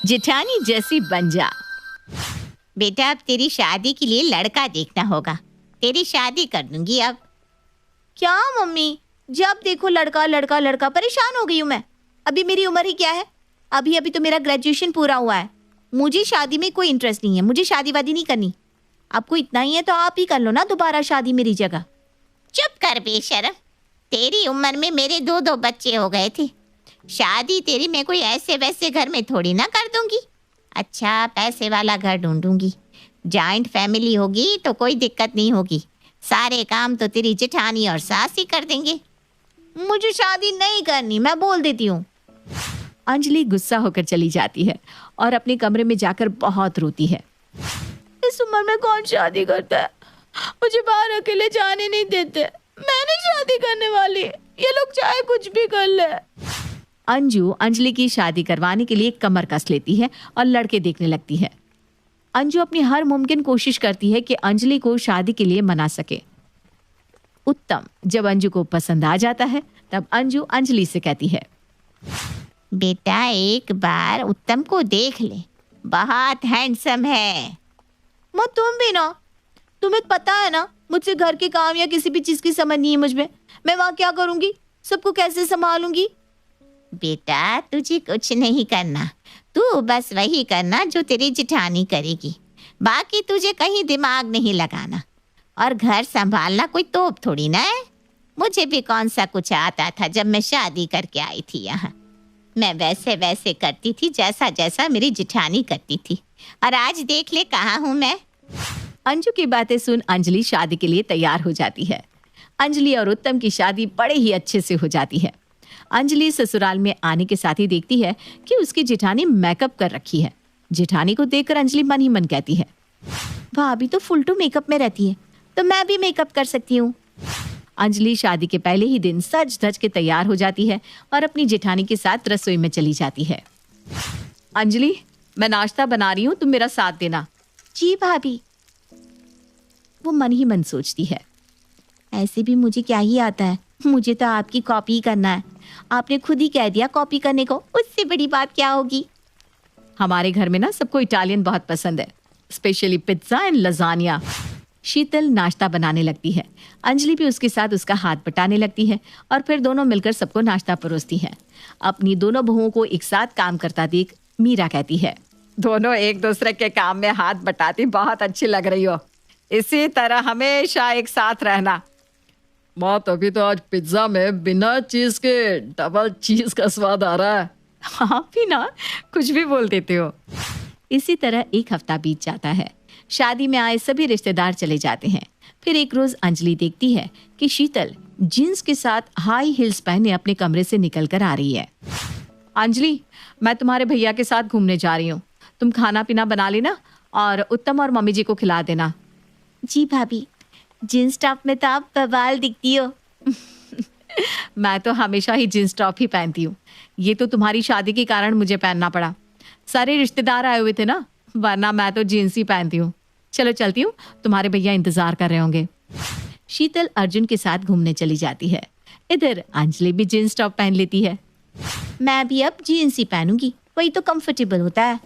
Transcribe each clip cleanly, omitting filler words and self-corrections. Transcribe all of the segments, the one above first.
जेठानी जैसी बन जा। बेटा अब तेरी शादी के लिए लड़का देखना होगा। तेरी शादी कर दूंगी अब। क्या मम्मी, जब देखो लड़का लड़का लड़का, परेशान हो गई हूँ मैं। अभी मेरी उम्र ही क्या है, अभी अभी तो मेरा ग्रेजुएशन पूरा हुआ है। मुझे शादी में कोई इंटरेस्ट नहीं है, मुझे शादी वादी नहीं करनी। आपको इतना ही है तो आप ही कर लो ना दोबारा शादी मेरी जगह। चुप कर बेशरम, तेरी उम्र में मेरे दो दो बच्चे हो गए थे। शादी तेरी मैं कोई ऐसे वैसे घर में थोड़ी ना कर दूंगी। अच्छा पैसे वाला घर ढूंढूंगी, जॉइंट फैमिली होगी तो कोई दिक्कत नहीं होगी। सारे काम तो तेरी जेठानी और सास ही कर देंगे। मुझे शादी नहीं करनी, मैं बोल देती हूँ। अंजलि गुस्सा होकर चली जाती है और अपने कमरे में जाकर बहुत रोती है। इस उम्र में कौन शादी करता है, मुझे बाहर अकेले जाने नहीं देते। मैं नहीं शादी करने वाली, ये लोग चाहे कुछ भी कर ले। अंजू अंजलि की शादी करवाने के लिए कमर कस लेती है और लड़के देखने लगती है। अंजू अपनी हर मुमकिन कोशिश करती है कि अंजलि को शादी के लिए मना सके। उत्तम जब अंजू को पसंद आ जाता है तब अंजू अंजलि से कहती है, बेटा एक बार उत्तम को देख ले, बहुत हैंडसम है। माँ तुम भी ना, तुम्हें पता है ना मुझसे घर के काम या किसी भी चीज की समझ नहीं है मुझ में। मैं वहाँ क्या करूँगी, सबको कैसे संभालूंगी। बेटा तुझे कुछ नहीं करना, तू बस वही करना जो तेरी जेठानी करेगी। बाकी तुझे कहीं दिमाग नहीं लगाना। और घर संभालना कोई तोप थोड़ी ना है। मुझे भी कौन सा कुछ आता था जब मैं शादी करके आई थी यहाँ। मैं वैसे वैसे करती थी जैसा जैसा मेरी जेठानी करती थी, और आज देख ले कहाँ हूँ मैं। अंजू की बातें सुन अंजलि शादी के लिए तैयार हो जाती है। अंजलि और उत्तम की शादी बड़े ही अच्छे से हो जाती है। अंजलि ससुराल में आने के साथ ही देखती है कि उसकी जेठानी मेकअप कर रखी है। जेठानी को देखकर अंजलि मन ही मन कहती है, भाभी तो फुल टू मेकअप में रहती है, तो मैं भी मेकअप कर सकती हूँ। अंजलि शादी के पहले ही दिन सज धज के तैयार हो जाती है और अपनी जेठानी के साथ रसोई में चली जाती है। अंजलि मैं नाश्ता बना रही हूँ, तुम मेरा साथ देना। जी भाभी। वो मन ही मन सोचती है, ऐसे भी मुझे क्या ही आता है, मुझे तो आपकी कॉपी ही करना है। आपने खुद ही कह दिया कॉपी करने को, उससे बड़ी बात क्या होगी। हमारे घर में ना सबको इटालियन बहुत पसंद है, स्पेशली पिज्जा एंड लजानिया। शीतल नाश्ता बनाने लगती है। अंजलि भी उसके साथ उसका हाथ बटाने लगती है और फिर दोनों मिलकर सबको नाश्ता परोसती हैं। अपनी दोनों बहुओं को एक साथ काम करता देख मीरा कहती है, दोनों एक दूसरे के काम में हाथ बटाती बहुत अच्छी लग रही हो। इसी तरह हमेशा एक साथ रहना। माँ तभी तो आज पिज्जा में बिना चीज के डबल चीज का स्वाद आ रहा है। आप भी ना कुछ भी बोल देते हो। इसी तरह एक हफ्ता बीत जाता है। शादी में आए सभी रिश्तेदार चले जाते हैं। फिर एक रोज अंजलि देखती है कि शीतल जीन्स के साथ हाई हील्स पहने अपने कमरे से निकल कर आ रही है। अंजलि मैं तुम्हारे भैया के साथ घूमने जा रही हूँ, तुम खाना पीना बना लेना और उत्तम और मम्मी जी को खिला देना। जी भाभी, जींस टॉप में तो आप बवाल दिखती हो। मैं तो हमेशा ही जींस टॉप ही पहनती हूँ, ये तो तुम्हारी शादी के कारण मुझे पहनना पड़ा। सारे रिश्तेदार आए हुए थे ना, वरना मैं तो जीन्स ही पहनती हूँ। चलो चलती हूँ, तुम्हारे भैया इंतजार कर रहे होंगे। शीतल अर्जुन के साथ घूमने चली जाती है। इधर अंजलि भी जीन्स टॉप पहन लेती है। मैं भी अब जीन्स ही पहनूंगी, वही तो कंफर्टेबल होता है।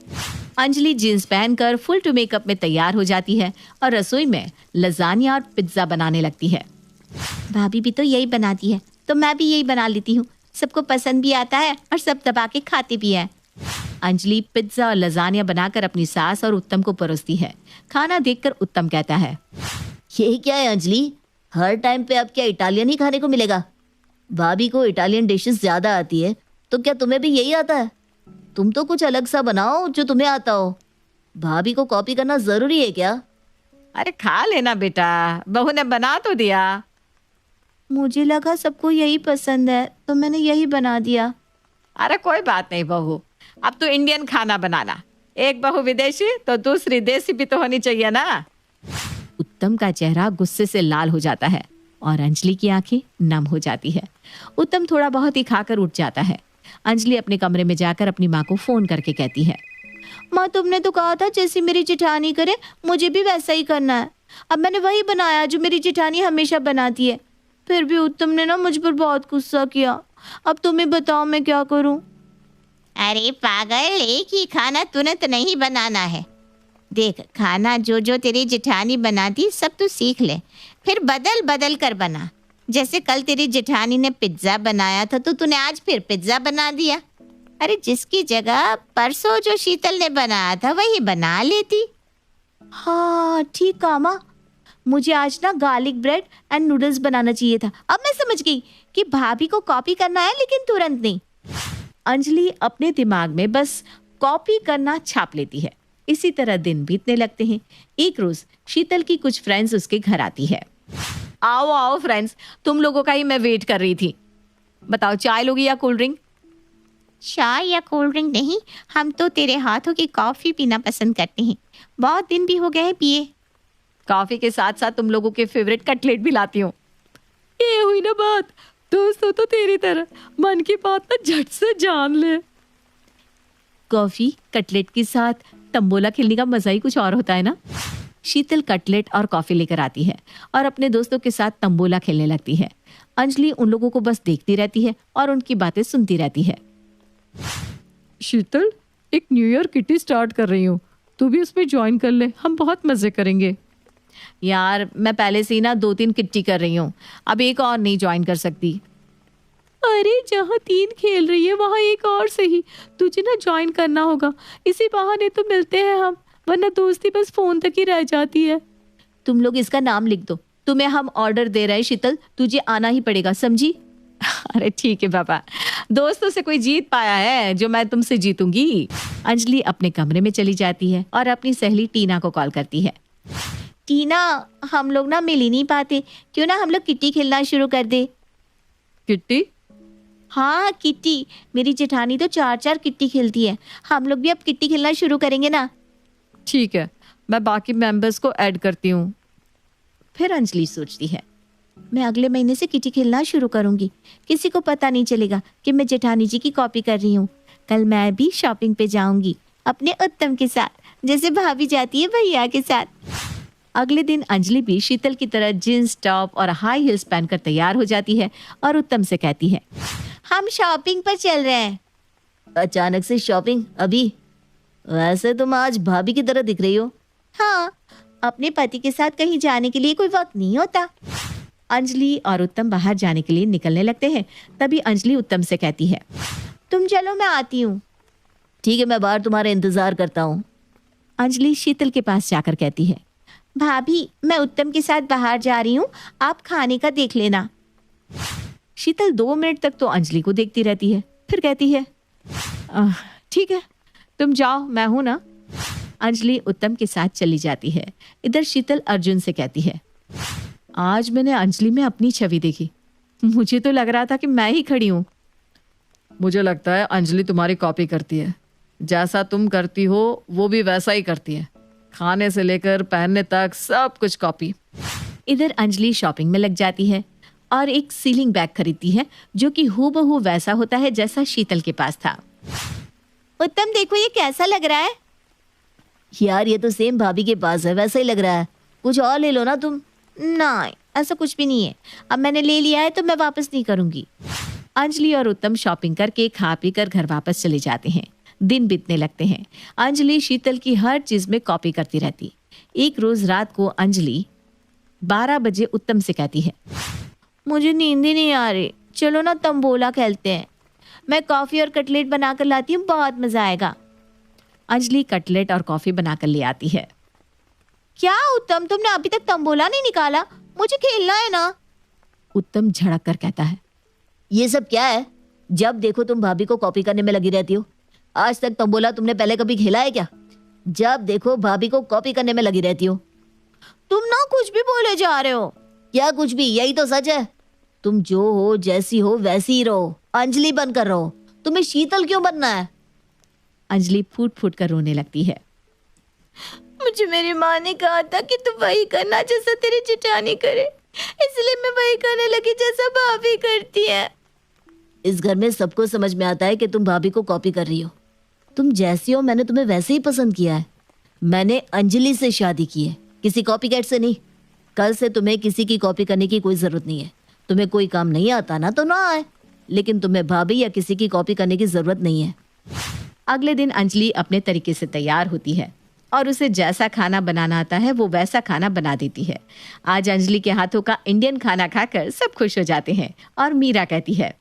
अंजलि जीन्स पहनकर फुल टू मेकअप में तैयार हो जाती है और रसोई में लजानिया और पिज्जा बनाने लगती है। भाभी भी तो यही बनाती है, तो मैं भी यही बना लेती हूँ। सबको पसंद भी आता है और सब दबा के खाते भी हैं। अंजलि पिज्जा और लजानिया बनाकर अपनी सास और उत्तम को परोसती है। खाना देखकर उत्तम कहता है, ये क्या है अंजलि, हर टाइम पे अब क्या इटालियन ही खाने को मिलेगा। भाभी को इटालियन डिशेस ज्यादा आती है, तो क्या तुम्हें भी यही आता है? तुम तो कुछ अलग सा बनाओ जो तुम्हें आता हो। भाभी को कॉपी करना जरूरी है क्या? अरे खा लेना बेटा, बहू ने बना तो दिया। मुझे लगा सबको यही पसंद है तो मैंने यही बना दिया। अरे कोई बात नहीं बहू, अब तो इंडियन खाना बनाना। एक बहू विदेशी तो दूसरी देसी भी तो होनी चाहिए ना। उत्तम का चेहरा गुस्से से लाल हो जाता है और अंजलि की आंखें नम हो जाती है। उत्तम थोड़ा बहुत ही खाकर उठ जाता है। अंजलि अपने कमरे में जाकर अपनी माँ को फोन करके कहती है, माँ तुमने तो कहा था जैसी मेरी जेठानी करे मुझे भी वैसा ही करना है। अब मैंने वही बनाया जो मेरी जेठानी हमेशा बनाती है। फिर भी उत्तम ने ना मुझ पर बहुत गुस्सा किया। अब तुम्हें बताओ मैं क्या करूं। अरे पागल, एक ही खाना तुरंत नहीं बनाना है। देख, खाना जो जो तेरी जेठानी बनाती सब तू सीख ले, फिर बदल बदल कर बना। जैसे कल तेरी जेठानी ने पिज्ज़ा बनाया था तो तूने आज फिर पिज्ज़ा बना दिया। अरे जिसकी जगह परसों जो शीतल ने बनाया था वही बना लेती। हाँ ठीक कहा माँ, मुझे आज ना गार्लिक ब्रेड एंड नूडल्स बनाना चाहिए था। अब मैं समझ गई कि भाभी को कॉपी करना है, लेकिन तुरंत नहीं। अंजलि अपने दिमाग में बस कॉपी करना छाप लेती है। इसी तरह दिन बीतने लगते हैं। एक रोज शीतल की कुछ फ्रेंड्स उसके घर आती है। आओ आओ फ्रेंड्स, तुम लोगों का ही मैं वेट कर रही थी। बताओ, चाय लोगी या कोल्ड ड्रिंक? चाय या कोल्ड ड्रिंक नहीं, हम तो तेरे हाथों की कॉफ़ी पीना पसंद करते हैं। बहुत दिन भी हो गए हैं पिए। कॉफी के साथ साथ तुम लोगों के फेवरेट कटलेट भी लाती हूँ। ये हुई ना बात, दोस्तों तो तेरी तरह मन की बात ना झट से जान ले। कॉफी कटलेट के साथ तंबोला खेलने का मजा ही कुछ और होता है ना। शीतल कटलेट और कॉफी लेकर आती है और अपने दोस्तों के साथ तंबोला खेलने लगती है। अंजलि उन लोगों को बस देखती रहती है और उनकी बातें सुनती रहती है। शीतल, एक न्यू ईयर किटी स्टार्ट कर रही हूँ, तू भी उसमें ज्वाइन कर ले, हम बहुत मजे करेंगे। यार मैं पहले से ही ना 2-3 किट्टी कर रही हूँ, अब एक और नहीं ज्वाइन कर सकती। अरे जहाँ 3 खेल रही है वहाँ एक और सही, तुझे ना ज्वाइन करना होगा। इसी बहाने तो मिलते हैं हम, वरना दोस्ती बस फोन तक ही रह जाती है। तुम लोग इसका नाम लिख दो, तुम्हें हम ऑर्डर दे रहे हैं शीतल, तुझे आना ही पड़ेगा, समझी? अरे ठीक है पापा, दोस्तों से कोई जीत पाया है जो मैं तुमसे जीतूंगी। अंजलि अपने कमरे में चली जाती है और अपनी सहेली टीना को कॉल करती है। टीना, हम लोग ना मिल ही नहीं पाते, क्यों ना हम लोग किट्टी खेलना शुरू कर दे। किट्टी? हाँ किट्टी, मेरी जेठानी तो 4-4 किट्टी खेलती है। हम लोग भी अब किट्टी खेलना शुरू करेंगे ना। ठीक है, मैं बाकी मेंबर्स को ऐड करती हूँ। फिर अंजलि सोचती है, मैं अगले महीने से किट्टी खेलना शुरू करूंगी। किसी को पता नहीं चलेगा कि मैं जेठानी जी की कॉपी कर रही हूँ। कल मैं भी शॉपिंग पे जाऊंगी अपने उत्तम के साथ, जैसे भाभी जाती है भैया के साथ। अगले दिन अंजलि भी शीतल की तरह जींस टॉप और हाई हील्स पहनकर तैयार हो जाती है और उत्तम से कहती है, हम शॉपिंग पर चल रहे हैं। अचानक से शॉपिंग अभी? वैसे तुम आज भाभी की तरह दिख रही हो। हाँ, अपने पति के साथ कहीं जाने के लिए कोई वक्त नहीं होता। अंजलि और उत्तम बाहर जाने के लिए निकलने लगते हैं। तभी अंजलि उत्तम से कहती है, तुम चलो, मैं आती हूँ। ठीक है, मैं बाहर तुम्हारा इंतजार करता हूँ। अंजलि शीतल के पास जाकर कहती है, भाभी मैं उत्तम के साथ बाहर जा रही हूँ, आप खाने का देख लेना। शीतल 2 मिनट तक तो अंजलि को देखती रहती है, फिर कहती है, ठीक है तुम जाओ, मैं हूं ना। अंजलि उत्तम के साथ चली जाती है। इधर शीतल अर्जुन से कहती है, आज मैंने अंजलि में अपनी छवि देखी, मुझे तो लग रहा था कि मैं ही खड़ी हूँ। मुझे लगता है अंजलि तुम्हारी कॉपी करती है, जैसा तुम करती हो वो भी वैसा ही करती है, खाने से लेकर पहनने तक सब कुछ कॉपी। इधर अंजलि शॉपिंग में लग जाती है और एक सीलिंग बैग खरीदती है जो कि हूबहू वैसा होता है जैसा शीतल के पास था। उत्तम देखो ये कैसा लग रहा है। यार ये तो सेम भाभी के पास है, वैसा ही लग रहा है। कुछ और ले लो ना तुम। नहीं, ऐसा कुछ भी नहीं है, अब मैंने ले लिया है तो मैं वापस नहीं करूंगी। अंजलि और उत्तम शॉपिंग करके खा पी कर घर वापस चले जाते हैं। दिन बीतने लगते हैं। अंजलि शीतल की हर चीज में कॉपी करती रहती। एक रोज रात को अंजलि 12 बजे उत्तम से कहती है, मुझे नींद ही नहीं आ रही, चलो ना तंबोला खेलते हैं। मैं कॉफी और कटलेट बनाकर लाती हूँ, बहुत मजा आएगा। अंजलि कटलेट और कॉफी बनाकर ले आती है। क्या उत्तम, तुमने अभी तक तंबोला नहीं निकाला? मुझे खेलना है ना। उत्तम झड़क कर कहता है, ये सब क्या है? जब देखो तुम भाभी को कॉपी करने में लगी रहती हो। आज तक तंबोला तुमने पहले कभी खेला है क्या? जब देखो भाभी को कॉपी करने में लगी रहती हो। तुम ना कुछ भी बोले जा रहे हो। क्या कुछ भी? यही तो सच है। तुम जो हो, जैसी हो वैसी ही रहो, अंजलि बनकर रहो। तुम्हें शीतल क्यों बनना है? अंजलि फूट फूट कर रोने लगती है। मुझे मेरी माँ ने कहा था कि तू वही करना जैसा तेरी जेठानी करे, इसलिए मैं वही करने लगी जैसा भाभी करती है। इस घर में सबको समझ में आता है कि तुम भाभी को कॉपी कर रही हो। तुम जैसी हो मैंने तुम्हें वैसे ही पसंद किया है। मैंने अंजलि से शादी की है, किसी कॉपीकैट से नहीं। कल से तुम्हें किसी की कॉपी करने की कोई जरूरत नहीं है। तुम्हें कोई काम नहीं आता ना तो ना आए, लेकिन तुम्हें भाभी या किसी की कॉपी करने की जरूरत नहीं है। अगले दिन अंजलि अपने तरीके से तैयार होती है और उसे जैसा खाना बनाना आता है वो वैसा खाना बना देती है। आज अंजलि के हाथों का इंडियन खाना खाकर सब खुश हो जाते हैं और मीरा कहती है,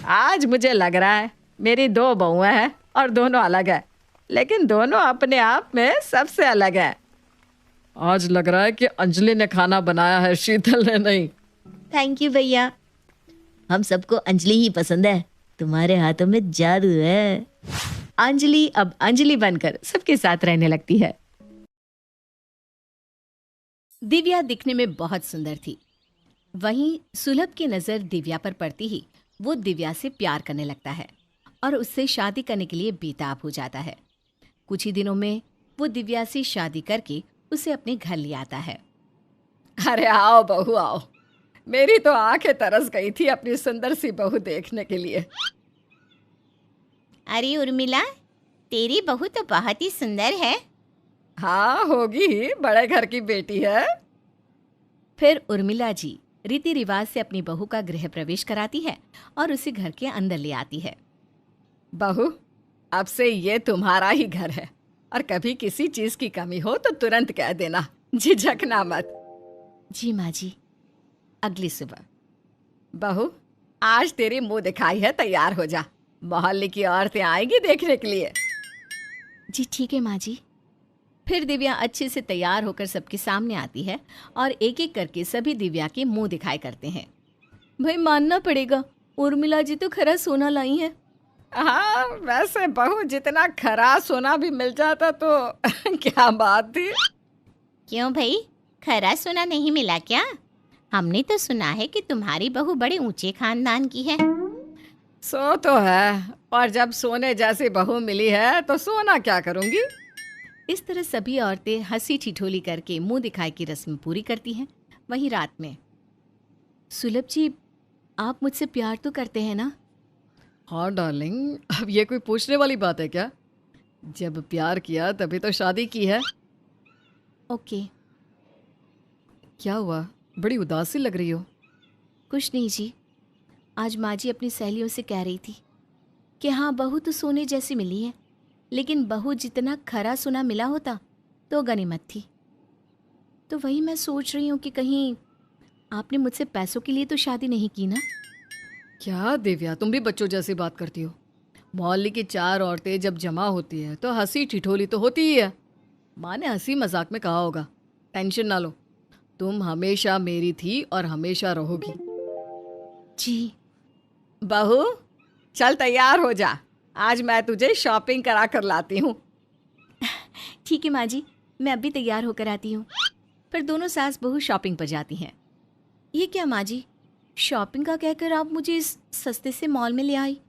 आज मुझे लग रहा है मेरी 2 बहुएं हैं और दोनों अलग है, लेकिन दोनों अपने आप में सबसे अलग है। आज लग रहा है कि अंजलि ने खाना बनाया है, शीतल ने नहीं। थैंक यू भैया। हम सबको अंजलि ही पसंद है, तुम्हारे हाथों में जादू है। अंजलि अब अंजलि बनकर सबके साथ रहने लगती है। दिव्या दिखने में बहुत सुंदर थी। वहीं सुलभ की नजर दिव्या पर पड़ती ही वो दिव्या से प्यार करने लगता है और उससे शादी करने के लिए बेताब हो जाता है। कुछ ही दिनों में वो दिव्या से शादी करके उसे अपने घर ले आता है। अरे आओ बहू आओ, मेरी तो आंखें तरस गई थी अपनी सुंदर सी बहू देखने के लिए। अरे उर्मिला, तेरी बहू तो बहुत ही सुंदर है। हाँ होगी ही, बड़े घर की बेटी है। फिर उर्मिला जी रीति रिवाज से अपनी बहू का गृह प्रवेश कराती है और उसे घर के अंदर ले आती है। बहू, अब से ये तुम्हारा ही घर है और कभी किसी चीज की कमी हो तो तुरंत कह देना, झिझकना मत। जी माँ जी। अगली सुबह। बहू, आज तेरी मुंह दिखाई है, तैयार हो जा, मोहल्ले की औरतें आएंगी देखने के लिए। जी ठीक है माँ जी। फिर दिव्या अच्छे से तैयार होकर सबके सामने आती है और एक एक करके सभी दिव्या के मुंह दिखाई करते हैं। भाई मानना पड़ेगा, उर्मिला जी तो खरा सोना लाई है। हाँ वैसे बहू, जितना खरा सोना भी मिल जाता तो क्या बात थी। क्यों भाई, खरा सोना नहीं मिला क्या? हमने तो सुना है कि तुम्हारी बहू बड़े ऊंचे खानदान की है। सो तो है, और जब सोने जैसी बहू मिली है तो सोना क्या करूंगी। इस तरह सभी औरतें हंसी ठिठोली करके मुंह दिखाई की रस्म पूरी करती हैं। वहीं रात में, सुलभ जी आप मुझसे प्यार तो करते हैं ना? हाँ डार्लिंग, अब ये कोई पूछने वाली बात है क्या? जब प्यार किया तभी तो शादी की है। ओके। क्या हुआ, बड़ी उदास सी लग रही हो? कुछ नहीं जी, आज माँ जी अपनी सहेलियों से कह रही थी कि हाँ बहू तो सोने जैसी मिली है, लेकिन बहू जितना खरा सोना मिला होता तो गनीमत थी। तो वही मैं सोच रही हूँ कि कहीं आपने मुझसे पैसों के लिए तो शादी नहीं की ना? क्या दिव्या, तुम भी बच्चों जैसी बात करती हो। मोहल्ले की 4 औरतें जब जमा होती है तो हंसी ठिठोली तो होती ही है। माँ ने हंसी मजाक में कहा होगा। टेंशन ना लो, तुम हमेशा मेरी थी और हमेशा रहोगी। जी। बहू चल तैयार हो जा, आज मैं तुझे शॉपिंग करा कर लाती हूँ। ठीक है माँ जी, मैं अभी तैयार होकर आती हूँ। फिर दोनों सास बहू शॉपिंग पर जाती हैं। ये क्या माँ जी, शॉपिंग का कहकर आप मुझे इस सस्ते से मॉल में ले आई?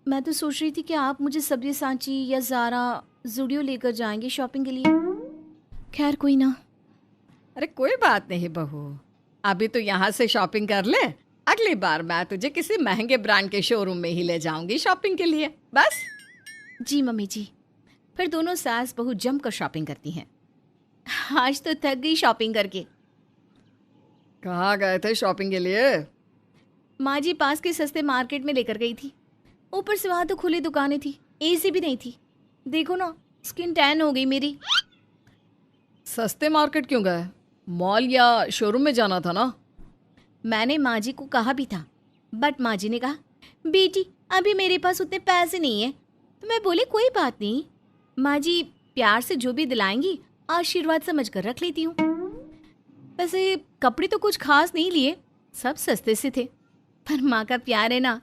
मैं तो सोच रही थी कि आप मुझे सब्जी सांची या ज़ारा ज़ूडियो लेकर जाएंगे शॉपिंग के लिए। खैर कोई ना। अरे कोई बात नहीं बहू, अभी तो यहाँ से शॉपिंग कर ले, अगली बार मैं तुझे किसी महंगे ब्रांड के शोरूम में ही ले जाऊंगी शॉपिंग के लिए, बस। जी मम्मी जी। फिर दोनों सास बहू जमकर शॉपिंग करती हैं। आज तो थक गई शॉपिंग करके। कहाँ गए थे शॉपिंग के लिए? माँ जी पास के सस्ते मार्केट में लेकर गई थी। ऊपर से वहाँ तो खुली दुकानें थी, एसी भी नहीं थी। देखो ना, स्किन टैन हो गई मेरी। सस्ते मार्केट क्यों गए? मॉल या शोरूम में जाना था ना। मैंने माँ जी को कहा भी था, बट माँ जी ने कहा बेटी अभी मेरे पास उतने पैसे नहीं है। तो मैं बोली कोई बात नहीं, माँ जी प्यार से जो भी दिलाएंगी आशीर्वाद समझ कर रख लेती हूँ। वैसे कपड़े तो कुछ खास नहीं लिए, सब सस्ते से थे, पर माँ का प्यार है ना,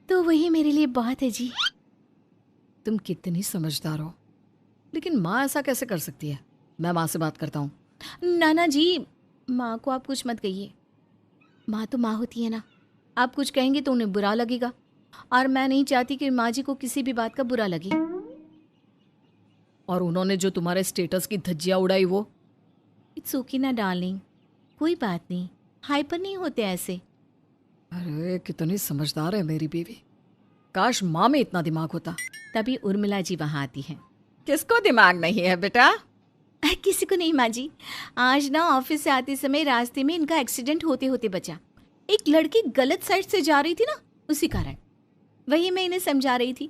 तो वही मेरे लिए बहुत है जी। तुम कितनी समझदार हो, लेकिन माँ ऐसा कैसे कर सकती है? मैं माँ से बात करता हूँ। नाना जी, माँ को आप कुछ मत कहिए, माँ तो माँ होती है ना। आप कुछ कहेंगे तो उन्हें बुरा लगेगा, और मैं नहीं चाहती कि माँ जी को किसी भी बात का बुरा लगे। और उन्होंने जो तुम्हारे स्टेटस की धज्जियाँ उड़ाई वो? इट्स ओके ना डार्लिंग, कोई बात नहीं, हाइपर नहीं होते ऐसे। अरे कितनी समझदार है मेरी बीवी, काश माँ में इतना दिमाग होता। तभी उर्मिला जी वहाँ आती हैं। किसको दिमाग नहीं है बेटा? किसी को नहीं माँ जी, आज ना ऑफिस से आते समय रास्ते में इनका एक्सीडेंट होते होते बचा। एक लड़की गलत साइड से जा रही थी ना, उसी कारण। वही मैं इन्हें समझा रही थी।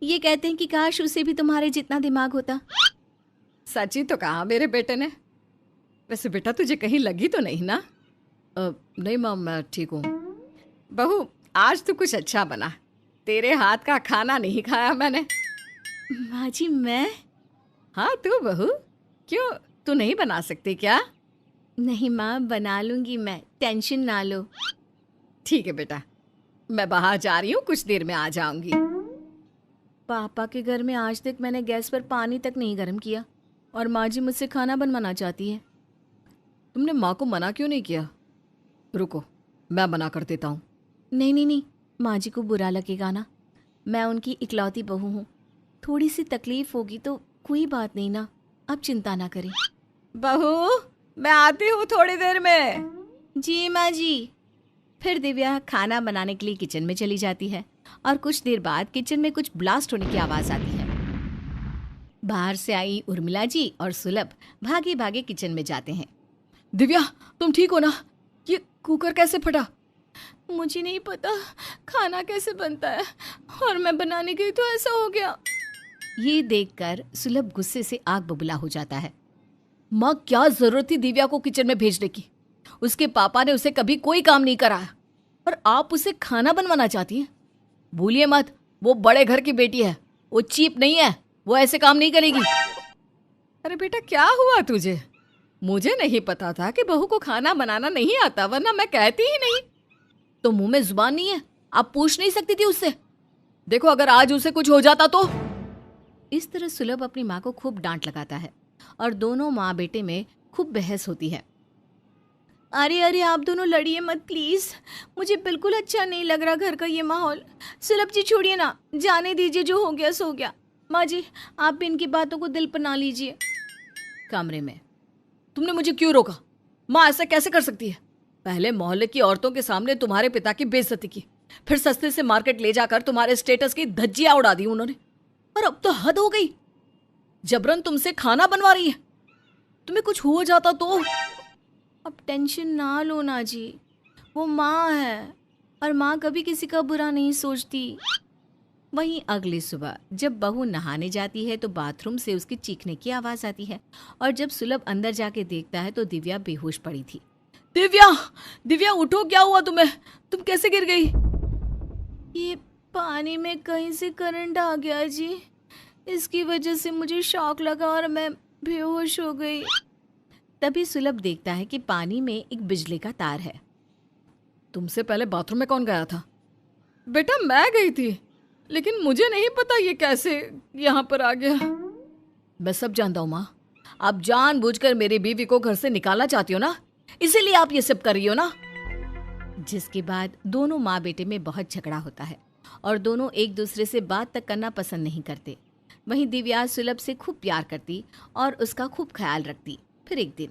ये कहते हैं कि काश उसे भी तुम्हारे जितना दिमाग होता। सच ही तो कहा मेरे बेटे ने। वैसे बेटा तुझे कहीं लगी तो नहीं ना? नहीं माँ, मैं ठीक हूँ। बहू, आज तो कुछ अच्छा बना। तेरे हाथ का खाना नहीं खाया मैंने। माँ जी मैं? हाँ तू बहू, क्यों तू नहीं बना सकती क्या? नहीं माँ, बना लूंगी मैं, टेंशन ना लो। ठीक है बेटा, मैं बाहर जा रही हूँ, कुछ देर में आ जाऊंगी। पापा के घर में आज तक मैंने गैस पर पानी तक नहीं गर्म किया और माँ जी मुझसे खाना बनवाना चाहती है। तुमने माँ को मना क्यों नहीं किया? रुको, मैं मना कर देता हूँ। नहीं नहीं नहीं, माँ जी को बुरा लगेगा ना। मैं उनकी इकलौती बहू हूँ, थोड़ी सी तकलीफ होगी तो कोई बात नहीं ना, आप चिंता ना करें। बहू, मैं आती हूँ थोड़ी देर में। जी माँ जी। फिर दिव्या खाना बनाने के लिए किचन में चली जाती है और कुछ देर बाद किचन में कुछ ब्लास्ट होने की आवाज़ आती है। बाहर से आई उर्मिला जी और सुलभ भागे भागे किचन में जाते हैं। दिव्या, तुम ठीक हो ना? ये कुकर कैसे फटा? मुझे नहीं पता खाना कैसे बनता है और मैं बनाने गई तो ऐसा हो गया। ये देखकर सुलभ गुस्से से आग बबूला हो जाता है। माँ, क्या जरूरत थी दिव्या को किचन में भेजने की? उसके पापा ने उसे कभी कोई काम नहीं कराया और आप उसे खाना बनवाना चाहती हैं? भूलिए मत, वो बड़े घर की बेटी है, वो चीप नहीं है, वो ऐसे काम नहीं करेगी। अरे बेटा, क्या हुआ तुझे? मुझे नहीं पता था कि बहू को खाना बनाना नहीं आता, वरना मैं कहती ही नहीं। तो मुंह में जुबान नहीं है? आप पूछ नहीं सकती थी उससे? देखो, अगर आज उसे कुछ हो जाता तो। इस तरह सुलभ अपनी माँ को खूब डांट लगाता है और दोनों माँ बेटे में खूब बहस होती है। अरे अरे, आप दोनों लड़िए मत प्लीज, मुझे बिल्कुल अच्छा नहीं लग रहा घर का ये माहौल। सुलभ जी छोड़िए ना, जाने दीजिए, जो हो गया सो गया। माँ जी, आप भी इनकी बातों को दिल पर ना लीजिए। कमरे में, तुमने मुझे क्यों रोका? माँ ऐसा कैसे कर सकती है? पहले मोहल्ले की औरतों के सामने तुम्हारे पिता की बेइज्जती की, फिर सस्ते से मार्केट ले जाकर तुम्हारे स्टेटस की धज्जियां उड़ा दी उन्होंने, और अब तो हद हो गई, जबरन तुमसे खाना बनवा रही है। तुम्हें कुछ हो जाता तो? अब टेंशन ना लो ना जी, वो माँ है और माँ कभी किसी का बुरा नहीं सोचती। वहीं अगली सुबह जब बहू नहाने जाती है तो बाथरूम से उसके चीखने की आवाज़ आती है और जब सुलभ अंदर जाके देखता है तो दिव्या बेहोश पड़ी थी। दिव्या, दिव्या उठो, क्या हुआ तुम्हें? तुम कैसे गिर गई? ये पानी में कहीं से करंट आ गया जी, इसकी वजह से मुझे शॉक लगा और मैं बेहोश हो गई। तभी सुलभ देखता है कि पानी में एक बिजली का तार है। तुमसे पहले बाथरूम में कौन गया था? बेटा, मैं गई थी, लेकिन मुझे नहीं पता ये कैसे यहाँ पर आ गया। मैं सब जानता हूँ माँ, आप जानबूझकर मेरी बीवी को घर से निकालना चाहती हो ना, इसीलिए आप ये सब कर रही हो ना। जिसके बाद दोनों माँ बेटे में बहुत झगड़ा होता है और दोनों एक दूसरे से बात तक करना पसंद नहीं करते। वहीं दिव्या सुलभ से खूब प्यार करती और उसका खूब ख्याल रखती। फिर एक दिन,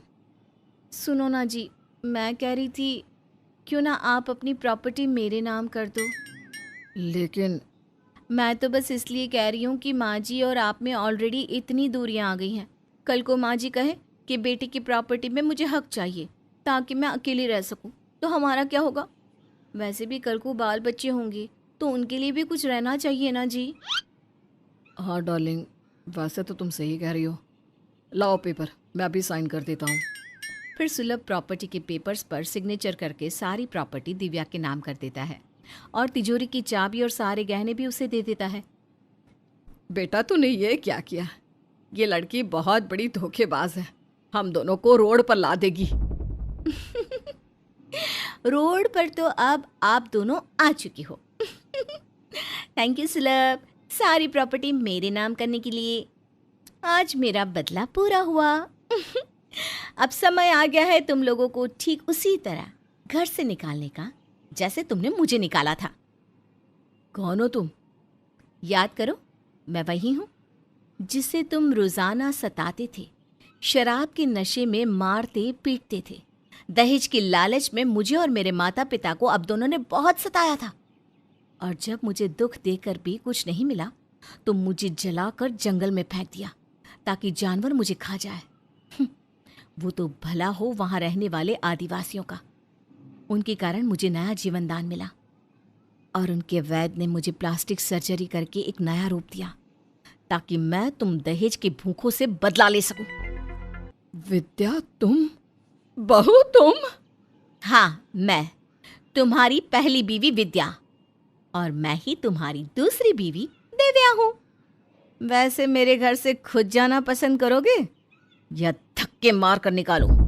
सुनो ना जी, मैं कह रही थी क्यों ना आप अपनी प्रॉपर्टी मेरे नाम कर दो। लेकिन मैं तो बस इसलिए कह रही हूँ कि माँ जी और आप में ऑलरेडी इतनी दूरियाँ आ गई हैं। कल को माँ जी कहे कि बेटी की प्रॉपर्टी में मुझे हक चाहिए ताकि मैं अकेली रह सकूँ, तो हमारा क्या होगा? वैसे भी कल को बाल बच्चे होंगे तो उनके लिए भी कुछ रहना चाहिए ना जी। हाँ डार्लिंग, वैसे तो तुम सही कह रही हो। लाओ पेपर, मैं अभी साइन कर देता हूँ। फिर सुलभ प्रॉपर्टी के पेपर्स पर सिग्नेचर करके सारी प्रॉपर्टी दिव्या के नाम कर देता है और तिजोरी की चाबी और सारे गहने भी उसे दे देता है। बेटा, तूने ये क्या किया? ये लड़की बहुत बड़ी धोखेबाज है, हम दोनों को रोड पर ला देगी। रोड पर तो अब आप दोनों आ चुकी हो। थैंक यू सुलभ, सारी प्रॉपर्टी मेरे नाम करने के लिए। आज मेरा बदला पूरा हुआ। अब समय आ गया है तुम लोगों को ठीक उसी तरह घर से निकालने का जैसे तुमने मुझे निकाला था। कौन हो तुम? याद करो, मैं वही हूँ जिसे तुम रोजाना सताते थे, शराब के नशे में मारते पीटते थे, दहेज की लालच में मुझे और मेरे माता पिता को अब दोनों ने बहुत सताया था। और जब मुझे दुख देकर भी कुछ नहीं मिला तो मुझे जलाकर जंगल में फेंक दिया ताकि जानवर मुझे खा जाए। वो तो भला हो वहां रहने वाले आदिवासियों का, उनके कारण मुझे नया जीवन दान मिला। और उनके वैद्य ने मुझे प्लास्टिक सर्जरी करके एक नया रूप दिया ताकि मैं तुम दहेज की भूखों से बदला ले सकूं। विद्या, तुम? बहू तुम? हाँ, मैं तुम्हारी पहली बीवी विद्या और मैं ही तुम्हारी दूसरी बीवी दिव्या हूं। वैसे मेरे घर से खुद जाना पसंद करोगे या धक्के मार कर निकालो?